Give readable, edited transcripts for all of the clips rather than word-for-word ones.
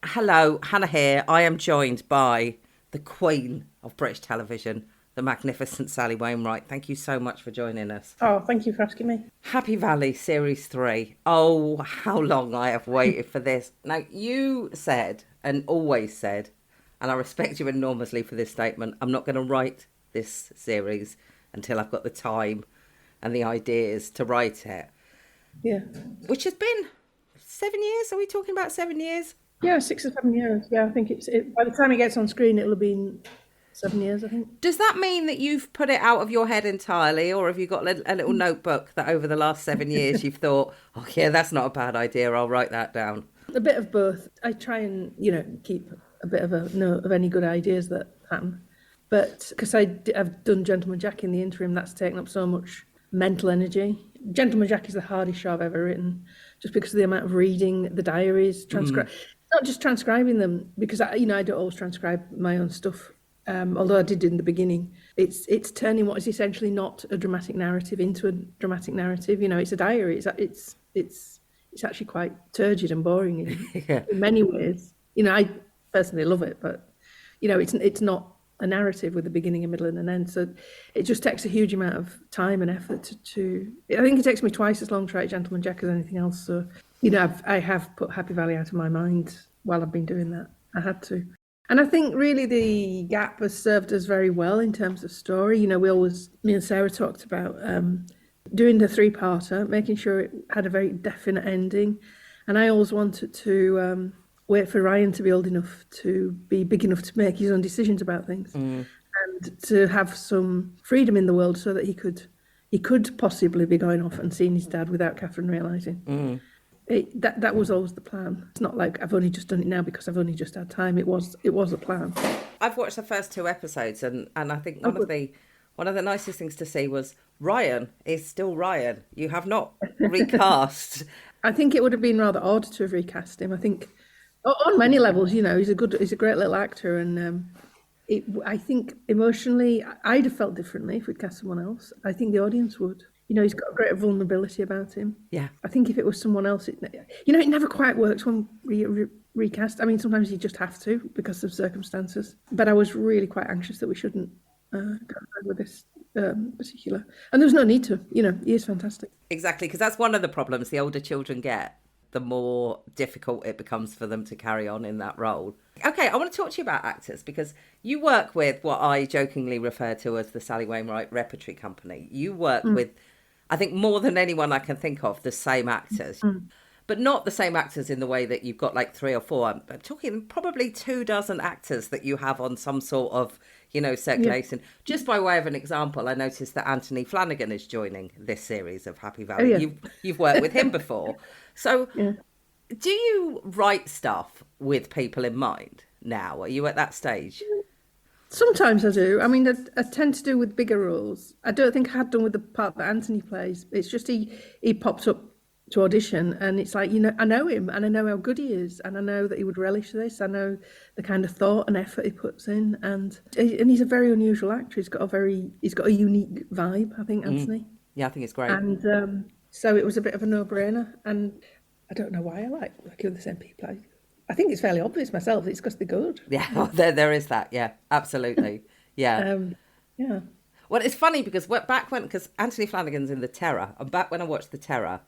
Hello, Hannah here. I am joined by the Queen of British television, the magnificent Sally Wainwright. Thank you so much for joining us. Oh, thank you for asking me. Happy Valley Series 3. Oh, how long I have waited for this. Now, you said, and always said, and I respect you enormously for this statement, I'm not going to write this series until I've got the time and the ideas to write it, Yeah. which has been 7 years. Are we talking about 7 years? Yeah, 6 or 7 years. Yeah, I think by the time it gets on screen, it'll have been 7 years, I think. Does that mean that you've put it out of your head entirely, or have you got a little notebook that over the last 7 years you've thought, oh, yeah, that's not a bad idea, I'll write that down? A bit of both. I try and, keep a bit of a note of any good ideas that happen. But because I've done Gentleman Jack in the interim, that's taken up so much mental energy. Gentleman Jack is the hardest show I've ever written, just because of the amount of reading the diaries, not just transcribing them, because I don't always transcribe my own stuff. Although I did in the beginning, it's turning what is essentially not a dramatic narrative into a dramatic narrative. It's a diary. It's actually quite turgid and boring Yeah. in many ways. I personally love it, but it's not a narrative with a beginning, a middle, and an end. So it just takes a huge amount of time and effort to. I think it takes me twice as long to write Gentleman Jack as anything else. So I have put Happy Valley out of my mind while I've been doing that. I had to. And I think really the gap has served us very well in terms of story. Me and Sarah talked about doing the three-parter, making sure it had a very definite ending. And I always wanted to wait for Ryan to be old enough to be big enough to make his own decisions about things and to have some freedom in the world so that he could possibly be going off and seeing his dad without Catherine realising. That was always the plan. It's not like I've only just done it now because I've only just had time. It was a plan. I've watched the first two episodes, and I think one of the nicest things to see was Ryan is still Ryan. You have not recast. I think it would have been rather odd to have recast him. I think on many levels, he's a great little actor, and I think emotionally, I'd have felt differently if we'd cast someone else. I think the audience would. He's got a greater vulnerability about him. Yeah. I think if it was someone else, it never quite works when recast. I mean, sometimes you just have to because of circumstances. But I was really quite anxious that we shouldn't go ahead with this particular. And there's no need to. He is fantastic. Exactly, because that's one of the problems the older children get, the more difficult it becomes for them to carry on in that role. Okay, I want to talk to you about actors because you work with what I jokingly refer to as the Sally Wainwright Repertory Company. You work with, I think, more than anyone I can think of, the same actors. But not the same actors in the way that you've got like three or four. I'm talking probably 24 actors that you have on some sort of, circulation. Yeah. Just by way of an example, I noticed that Anthony Flanagan is joining this series of Happy Valley. Oh, yeah. You've worked with him before. So do you write stuff with people in mind now? Are you at that stage? Sometimes I do. I mean, I tend to do with bigger roles. I don't think I had done with the part that Anthony plays. It's just he popped up to audition, and it's like, I know him, and I know how good he is, and I know that he would relish this. I know the kind of thought and effort he puts in, and he's a very unusual actor. He's got a unique vibe, I think, Anthony. Yeah, I think it's great. And so it was a bit of a no-brainer, and I don't know why I like working with the same people. I think it's fairly obvious myself. It's because they're good. Yeah, there is that. Yeah, absolutely. Yeah. Yeah. Well, it's funny because because Anthony Flanagan's in The Terror, and back when I watched The Terror,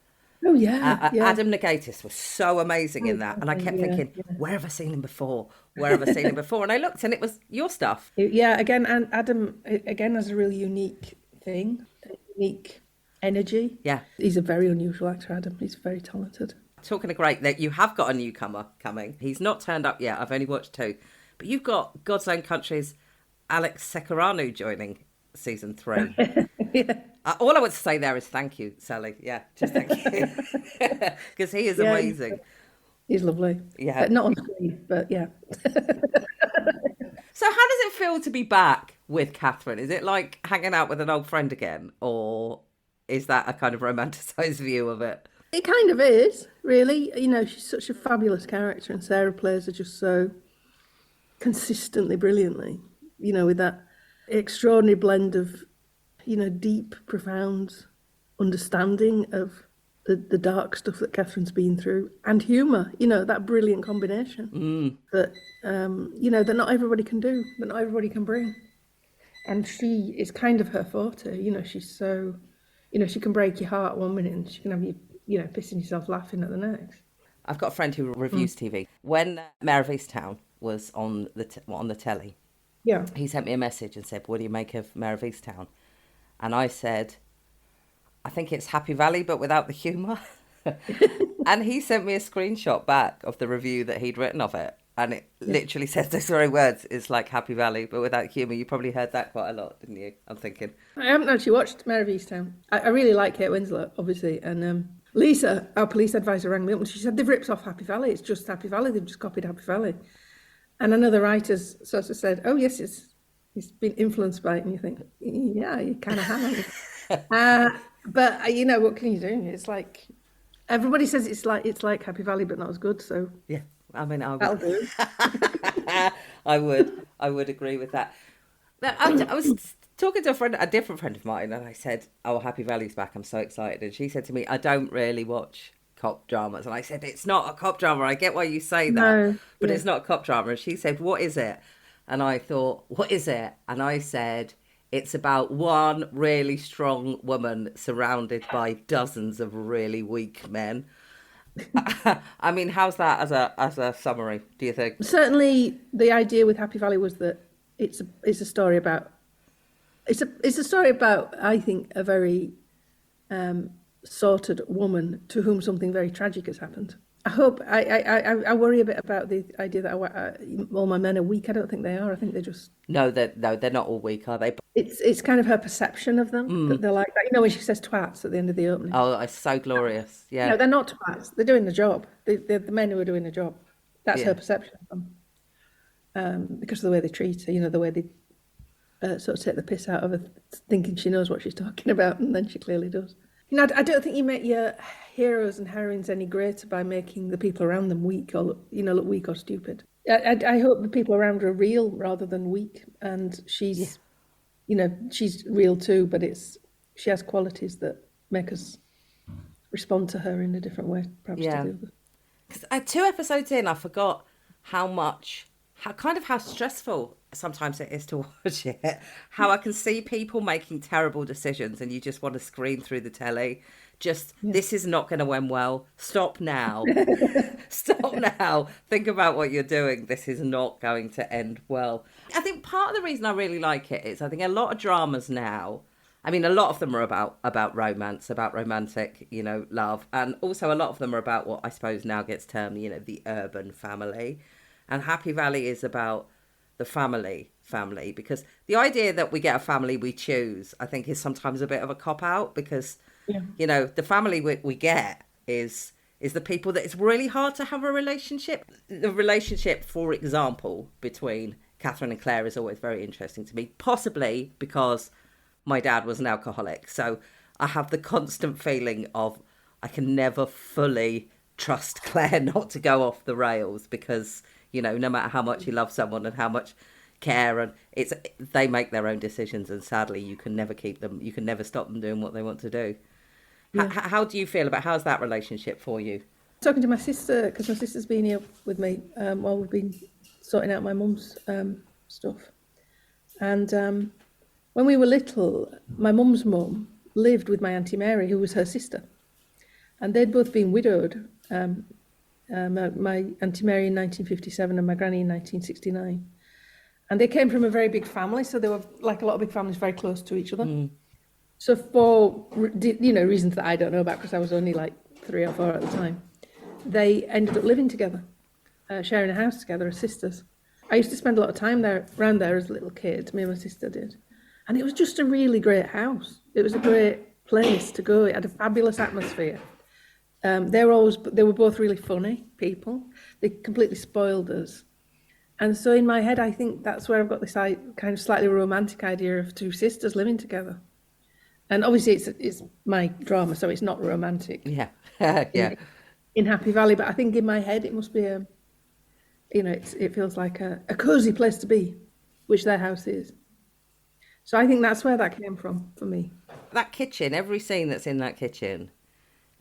Oh yeah, yeah. Adam Negatis was so amazing in that, and I kept thinking, where have I seen him before? Where have I seen him before? And I looked, and it was your stuff. Yeah, again, and Adam again has a really unique thing, a unique energy. Yeah, he's a very unusual actor, Adam. He's very talented. Talking of great, that you have got a newcomer coming. He's not turned up yet. I've only watched two, but you've got God's Own Country's Alex Sekaranu joining season 3. Yeah. All I want to say there is thank you, Sally. Yeah, just thank you. Because he is amazing. He's lovely. Yeah. But not on screen, but yeah. So how does it feel to be back with Catherine? Is it like hanging out with an old friend again? Or is that a kind of romanticised view of it? It kind of is, really. She's such a fabulous character, and Sarah plays her just so consistently brilliantly, with that extraordinary blend of deep, profound understanding of the dark stuff that Catherine's been through, and humour, that brilliant combination that, that not everybody can do, that not everybody can bring. And she is kind of her forte, she's so, she can break your heart one minute and she can have you, pissing yourself laughing at the next. I've got a friend who reviews TV. When Mayor of Easttown was on the telly, Yeah. he sent me a message and said, "What do you make of Mayor of Easttown?" And I said, "I think it's Happy Valley, but without the humour." And he sent me a screenshot back of the review that he'd written of it. And it literally says those very words. It's like Happy Valley, but without humour. You probably heard that quite a lot, didn't you? I'm thinking. I haven't actually watched Mayor of Easttown. I really like Kate Winslet, obviously. And Lisa, our police advisor, rang me up and she said, they've ripped off Happy Valley. It's just Happy Valley. They've just copied Happy Valley. And another writer's sort of said, oh, yes, it's been influenced by it. And you think, yeah, you kind of have. But, what can you do? It's like, everybody says it's like Happy Valley, but not as good. So yeah, I mean, that'll do. I would agree with that. I was talking to a different friend of mine, and I said, "Oh, Happy Valley's back! I'm so excited!" And she said to me, "I don't really watch cop dramas," and I said, "It's not a cop drama. I get why you say that, but it's not a cop drama." And she said, "What is it?" And I thought, "What is it?" And I said, "It's about one really strong woman surrounded by dozens of really weak men." I mean, how's that as a summary, do you think? Certainly, the idea with Happy Valley was that it's a story about I think a very sorted woman to whom something very tragic has happened. I hope I worry a bit about the idea that all my men are weak. I don't think they are. I think they're just they're not all weak, are they? It's kind of her perception of them that they're like that. When she says twats at the end of the opening. Oh, it's so glorious. Yeah. No, they're not twats. They're doing the job. They're the men who are doing the job. That's her perception of them. Because of the way they treat her, the way they sort of take the piss out of her, thinking she knows what she's talking about, and then she clearly does. I don't think you make your heroes and heroines any greater by making the people around them weak or look weak or stupid. I hope the people around her are real rather than weak, and she's she's real too, but she has qualities that make us respond to her in a different way, perhaps. Yeah. To the others. 'Cause 2 episodes in, I forgot how stressful sometimes it is to watch it. How I can see people making terrible decisions, and you just want to scream through the telly. This is not going to end well. Stop now. Stop now. Think about what you're doing. This is not going to end well. I think part of the reason I really like it is I think a lot of dramas now, I mean, a lot of them are about romance, about romantic, love. And also a lot of them are about what I suppose now gets termed, the urban family. And Happy Valley is about the family, because the idea that we get a family we choose, I think, is sometimes a bit of a cop-out because, the family we get is the people that it's really hard to have a relationship. The relationship, for example, between Catherine and Claire is always very interesting to me, possibly because my dad was an alcoholic. So I have the constant feeling of I can never fully trust Claire not to go off the rails because, no matter how much you love someone and how much care, and they make their own decisions, and sadly you can never keep them, you can never stop them doing what they want to do. Yeah. How do you feel how's that relationship for you? Talking to my sister, because my sister's been here with me while we've been sorting out my mum's stuff. And when we were little, my mum's mum lived with my Auntie Mary, who was her sister. And they'd both been widowed, my Auntie Mary in 1957 and my granny in 1969. And they came from a very big family, so they were, like a lot of big families, very close to each other. So for, reasons that I don't know about, because I was only like 3 or 4 at the time, they ended up living together, sharing a house together as sisters. I used to spend a lot of time around there as a little kid, me and my sister did. And it was just a really great house. It was a great place to go. It had a fabulous atmosphere. They were both really funny people. They completely spoiled us. And so in my head, I think that's where I've got this kind of slightly romantic idea of 2 sisters living together. And obviously it's my drama, so it's not romantic. Yeah, yeah. In Happy Valley, but I think in my head it must be it feels like a cosy place to be, which their house is. So I think that's where that came from for me. That kitchen, every scene that's in that kitchen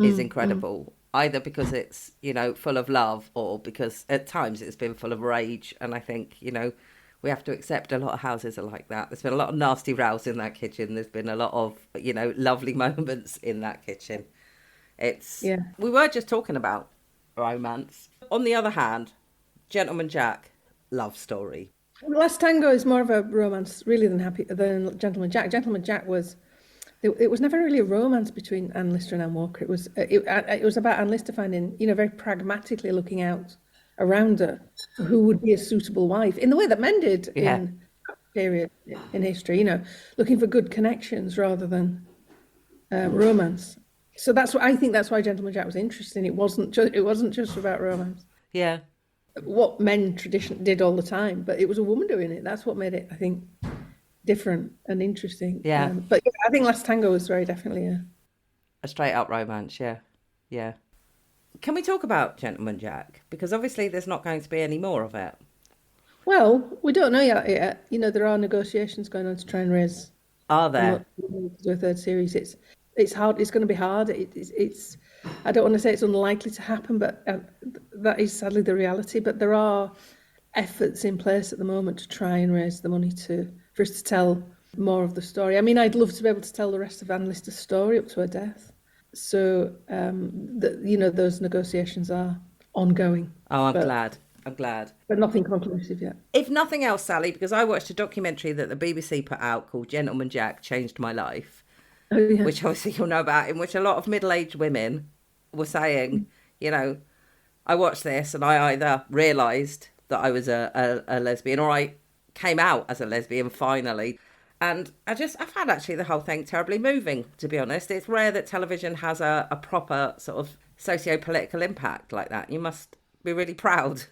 is incredible, either because it's, full of love, or because at times it's been full of rage. And I think, we have to accept a lot of houses are like that. There's been a lot of nasty rows in that kitchen. There's been a lot of, lovely moments in that kitchen. Yeah. We were just talking about romance. On the other hand, Gentleman Jack, love story. Last Tango is more of a romance, really, than Gentleman Jack. Gentleman Jack was, it was never really a romance between Anne Lister and Anne Walker. It was about Anne Lister finding, very pragmatically looking out around her for who would be a suitable wife in the way that men did Yeah. in that period in history. Looking for good connections rather than romance. So I think that's why Gentleman Jack was interesting. It wasn't just about romance. Yeah. What men did all the time, but it was a woman doing it. That's what made it, I think, different and interesting. Yeah. But yeah, I think Last Tango was very definitely A straight up romance. Yeah. Yeah. Can we talk about Gentleman Jack? Because obviously there's not going to be any more of it. Well, we don't know yet. There are negotiations going on to try and raise Are there? a third series. It's hard. It's going to be hard. It's. I don't want to say it's unlikely to happen, but that is sadly the reality. But there are efforts in place at the moment to try and raise the money for us to tell more of the story. I mean, I'd love to be able to tell the rest of Anne Lister's story up to her death. So, those negotiations are ongoing. Oh, I'm glad. But nothing conclusive yet. If nothing else, Sally, because I watched a documentary that the BBC put out called Gentleman Jack Changed My Life, Oh, yeah. which obviously you'll know about, in which a lot of middle-aged women were saying, I watched this and I either realised that I was a lesbian, or I came out as a lesbian finally. And I found actually the whole thing terribly moving, to be honest. It's rare that television has a proper sort of socio-political impact like that. You must be really proud.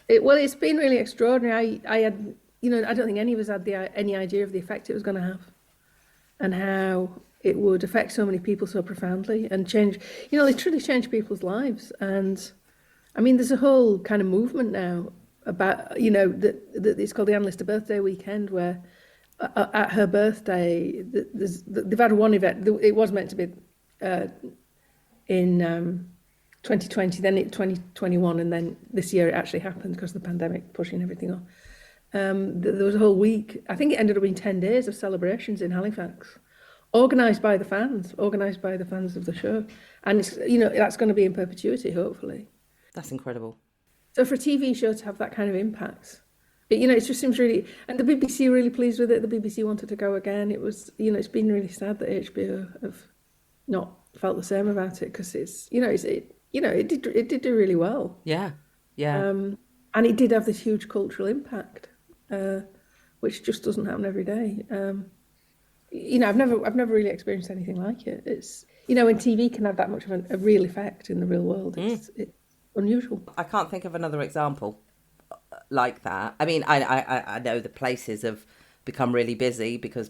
It's been really extraordinary. I had, I don't think any of us had any idea of the effect it was going to have, and how it would affect so many people so profoundly and change, literally change people's lives. And I mean, there's a whole kind of movement now about, that it's called the Anne Lister Birthday Weekend, where at her birthday, they've had one event. It was meant to be in 2020, then 2021, and then this year it actually happened because of the pandemic pushing everything on. There was a whole week. I think it ended up being 10 days of celebrations in Halifax, organised by the fans of the show, and it's, that's going to be in perpetuity, hopefully. That's incredible. So for a TV show to have that kind of impact, it just seems really, and the BBC are really pleased with it. The BBC wanted to go again. It was, it's been really sad that HBO have not felt the same about it, because it did do really well. Yeah, yeah. And it did have this huge cultural impact, which just doesn't happen every day. I've never really experienced anything like it. It's, when TV can have that much of a real effect in the real world, it's unusual. I can't think of another example like that. I mean, I know the places have become really busy because,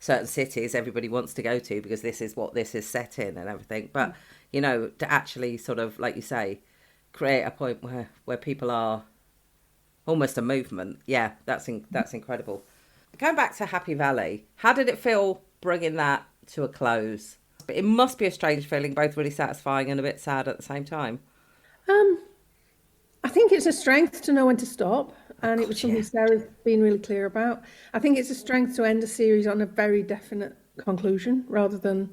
certain cities everybody wants to go to because this is what this is set in and everything. But, to actually sort of, like you say, create a point where people are almost a movement. Yeah, that's incredible. Going back to Happy Valley, how did it feel bringing that to a close? But it must be a strange feeling, both really satisfying and a bit sad at the same time. I think it's a strength to know when to stop, and it was something Sarah's been really clear about. I think it's a strength to end a series on a very definite conclusion rather than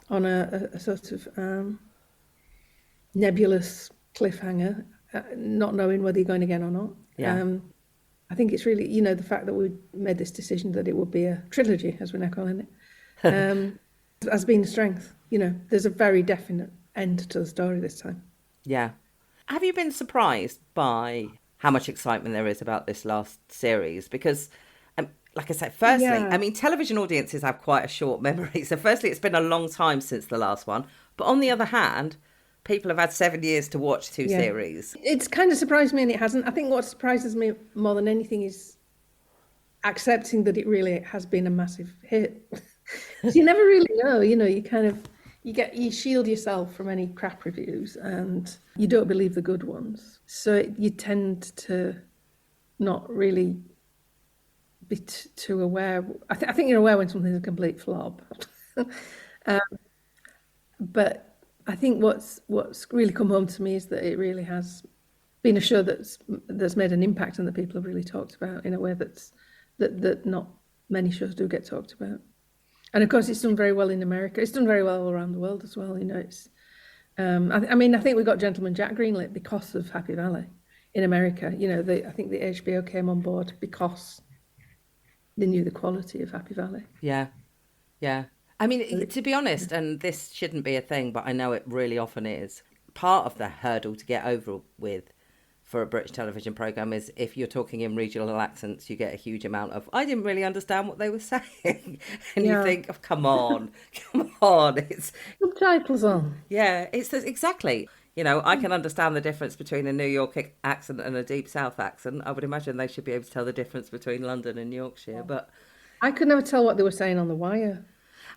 on a sort of nebulous cliffhanger, not knowing whether you're going again or not. Yeah. I think it's really, the fact that we made this decision that it would be a trilogy, as we're now calling it, has been a strength. There's a very definite end to the story this time. Yeah. Have you been surprised by how much excitement there is about this last series? Because, like I said, firstly, I mean, television audiences have quite a short memory. So firstly, it's been a long time since the last one. But on the other hand, people have had 7 years to watch two series. It's kind of surprised me, and it hasn't. I think what surprises me more than anything is accepting that it really has been a massive hit. You never really know, you kind of, you shield yourself from any crap reviews, and you don't believe the good ones. So you tend to not really be too aware. I think you're aware when something's a complete flop. But I think what's really come home to me is that it really has been a show that's made an impact and that people have really talked about in a way that not many shows do get talked about. And of course, it's done very well in America. It's done very well all around the world as well. You know, it's. I mean, I think we got Gentleman Jack greenlit because of Happy Valley in America. You know, I think the HBO came on board because they knew the quality of Happy Valley. Yeah, yeah. I mean, to be honest, and this shouldn't be a thing, but I know it really often is, part of the hurdle to get over with for a British television programme is if you're talking in regional accents, you get a huge amount of, I didn't really understand what they were saying. And you think, oh, come on. It's subtitles on. Yeah, exactly. You know, I can understand the difference between a New York accent and a Deep South accent. I would imagine they should be able to tell the difference between London and Yorkshire, but... I could never tell what they were saying on The Wire.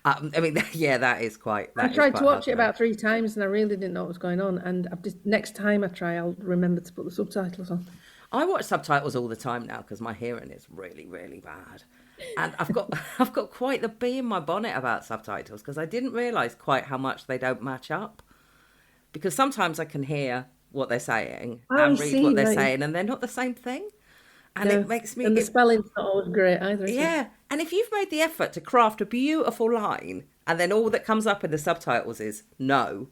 I mean, yeah, that is quite... I tried to watch it about 3 times and I really didn't know what was going on. And next time I try, I'll remember to put the subtitles on. I watch subtitles all the time now because my hearing is really, really bad. And I've got quite the bee in my bonnet about subtitles because I didn't realise quite how much they don't match up. Because sometimes I can hear what they're saying and read what they're saying and they're not the same thing. And it makes me... And the spelling's not always great either. Yeah. And if you've made the effort to craft a beautiful line and then all that comes up in the subtitles is no,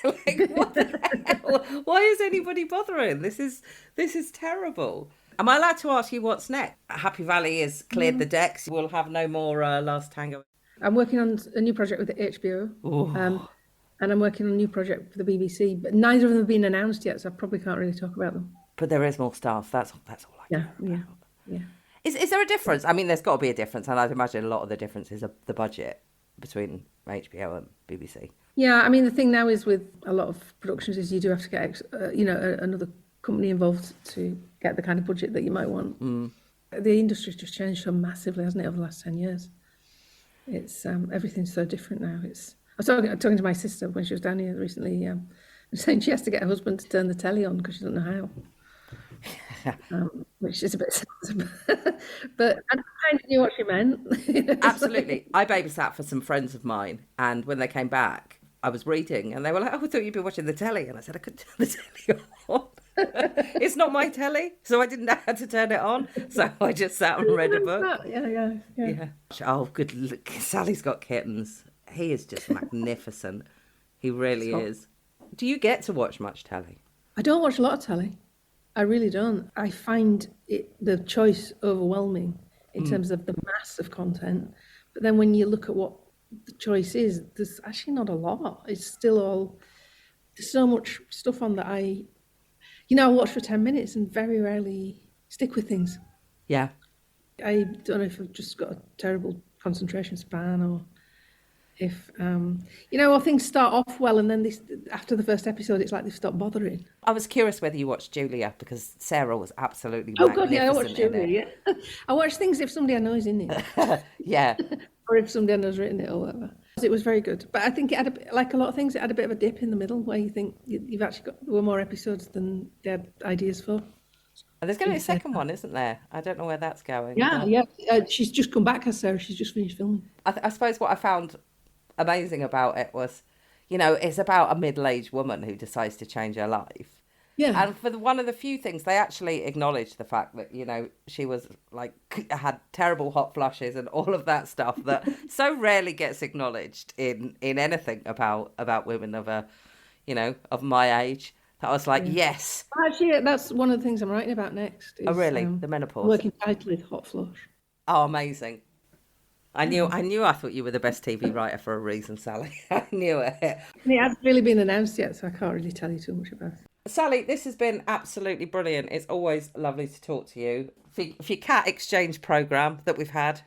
like, what the hell? Why is anybody bothering? This is terrible. Am I allowed to ask you what's next? Happy Valley has cleared the decks. We'll have no more Last Tango. I'm working on a new project with the HBO. And I'm working on a new project for the BBC, but neither of them have been announced yet, so I probably can't really talk about them. But there is more stuff. That's all I care about. Yeah. Is there a difference? I mean, there's got to be a difference, and I'd imagine a lot of the difference is the budget between HBO and BBC. Yeah, I mean, the thing now is with a lot of productions is you do have to get, another company involved to get the kind of budget that you might want. The industry's just changed so massively, hasn't it, over the last 10 years? It's everything's so different now. I was talking to my sister when she was down here recently, saying she has to get her husband to turn the telly on because she doesn't know how. Which is a bit sad. But I kind of knew what she meant. Absolutely. I babysat for some friends of mine, and when they came back, I was reading, and they were like, oh, I thought you'd be watching the telly. And I said, I couldn't turn the telly on. It's not my telly, so I didn't know how to turn it on. So I just sat and read a book. Yeah. Oh, good look. Sally's got kittens. He is just magnificent. He really is. Do you get to watch much telly? I don't watch a lot of telly. I really don't. I find the choice overwhelming in terms of the mass of content. But then when you look at what the choice is, there's actually not a lot. It's still there's so much stuff on that I watch for 10 minutes and very rarely stick with things. Yeah. I don't know if I've just got a terrible concentration span or if or things start off well and then after the first episode it's like they've stopped bothering. I was curious whether you watched Julia because Sarah was absolutely magnificent. God, yeah, I watched Julia. Yeah. I watch things if somebody I know is in it. Yeah. Or if somebody I know's written it or whatever. It was very good, but I think it had like a lot of things. It had a bit of a dip in the middle where you think you've actually got there were more episodes than they had ideas for. And there's going to be a second one, isn't there? I don't know where that's going. Yeah. She's just come back, has Sarah. She's just finished filming. I suppose what I found amazing about it was, it's about a middle-aged woman who decides to change her life. Yeah. And for one of the few things, they actually acknowledged the fact that, she was had terrible hot flushes and all of that stuff that so rarely gets acknowledged in anything about women of of my age. That I was like, yes. Actually, that's one of the things I'm writing about next. Oh, really? The menopause. Working title is Hot Flush. Oh, amazing. I thought you were the best TV writer for a reason, Sally. I knew it. It hasn't really been announced yet, so I can't really tell you too much about it. Sally, this has been absolutely brilliant. It's always lovely to talk to you. For your cat exchange programme that we've had,